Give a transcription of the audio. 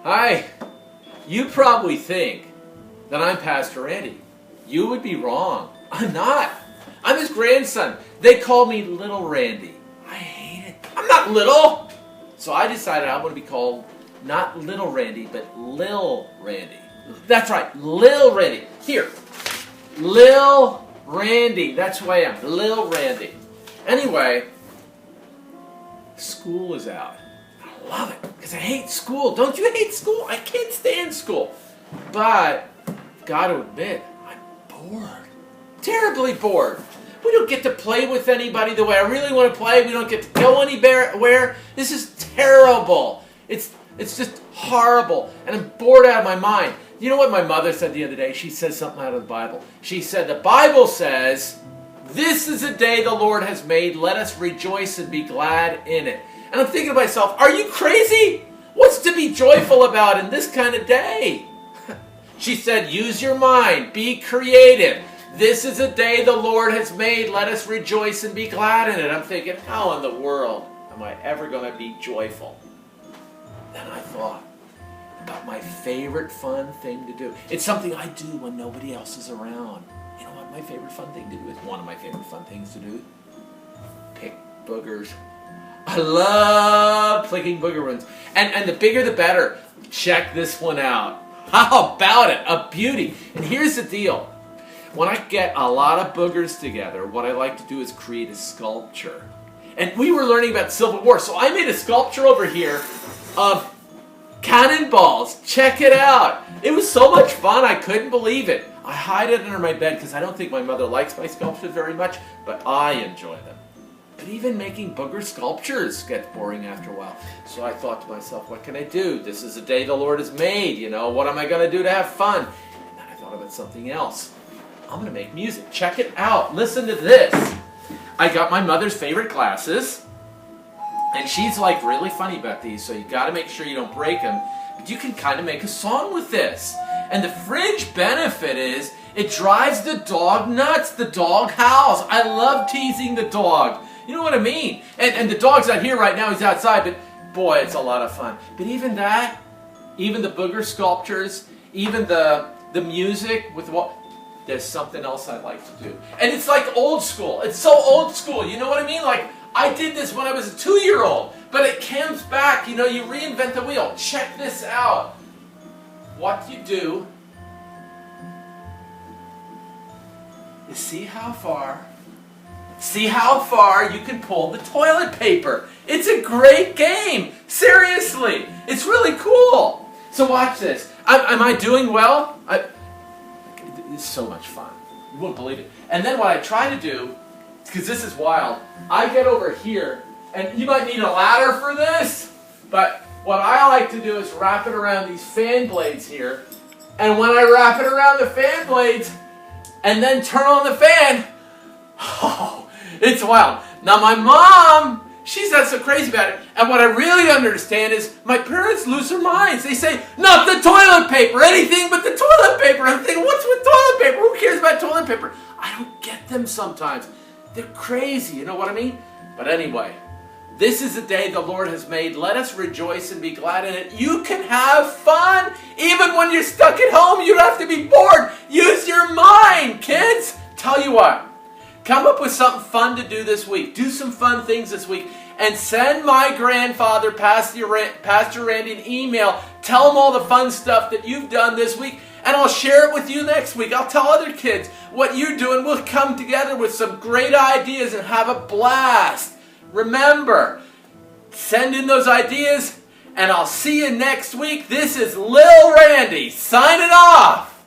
Hi. You probably think that I'm Pastor Randy. You would be wrong. I'm not. I'm his grandson. They call me Lil Randy. I hate it. I'm not little. So I decided I'm going to be called not Lil Randy, but Lil Randy. That's right, Lil Randy. Here. Lil Randy. That's who I am. Lil Randy. Anyway, school is out. I love it because I hate school. Don't you hate school? I can't stand school. But got to admit, I'm bored. Terribly bored. We don't get to play with anybody the way I really want to play. We don't get to go anywhere. This is terrible. It's just horrible. And I'm bored out of my mind. You know what my mother said the other day? She said something out of the Bible. She said, the Bible says, "This is a day the Lord has made. Let us rejoice and be glad in it." And I'm thinking to myself, are you crazy? What's to be joyful about in this kind of day? She said, use your mind. Be creative. This is a day the Lord has made. Let us rejoice and be glad in it. I'm thinking, how in the world am I ever going to be joyful? Then I thought about my favorite fun thing to do. It's something I do when nobody else is around. You know what my favorite fun thing to do is? One of my favorite fun things to do? Pick boogers. I love picking booger ones. And the bigger the better. Check this one out. How about it? A beauty. And here's the deal. When I get a lot of boogers together, what I like to do is create a sculpture. And we were learning about Civil War, so I made a sculpture over here of cannonballs. Check it out. It was so much fun, I couldn't believe it. I hide it under my bed because I don't think my mother likes my sculptures very much, but I enjoy them. But even making booger sculptures gets boring after a while. So I thought to myself, what can I do? This is a day the Lord has made, you know. What am I going to do to have fun? And then I thought about something else. I'm going to make music. Check it out. Listen to this. I got my mother's favorite glasses. And she's like really funny about these, so you got to make sure you don't break them. But you can kind of make a song with this. And the fringe benefit is it drives the dog nuts. The dog howls. I love teasing the dog. You know what I mean? And the dog's not here right now. He's outside. But boy, it's a lot of fun. But even that, even the booger sculptures, even the music with what... There's something else I like to do. And it's like old school. It's so old school. You know what I mean? Like, I did this when I was a 2-year-old. But it comes back. You know, you reinvent the wheel. Check this out. What you do is see how far you can pull the toilet paper. It's a great game. Seriously. It's really cool. So watch this. Am I doing well? It's so much fun. You won't believe it. And then what I try to do, because this is wild, I get over here, and you might need a ladder for this, but what I like to do is wrap it around these fan blades here, and when I wrap it around the fan blades, and then turn on the fan, oh, it's wild. Now my mom, she's not so crazy about it. And what I really understand is my parents lose their minds. They say, not the toilet paper, anything but the toilet paper. I'm thinking, what's with toilet paper? Who cares about toilet paper? I don't get them sometimes. They're crazy, you know what I mean? But anyway, this is the day the Lord has made. Let us rejoice and be glad in it. You can have fun even when you're stuck at home. You don't have to be bored. Use your mind, kids. Tell you what. Come up with something fun to do this week. Do some fun things this week. And send my grandfather, Pastor Randy, an email. Tell him all the fun stuff that you've done this week. And I'll share it with you next week. I'll tell other kids what you're doing. We'll come together with some great ideas and have a blast. Remember, send in those ideas. And I'll see you next week. This is Lil Randy signing off.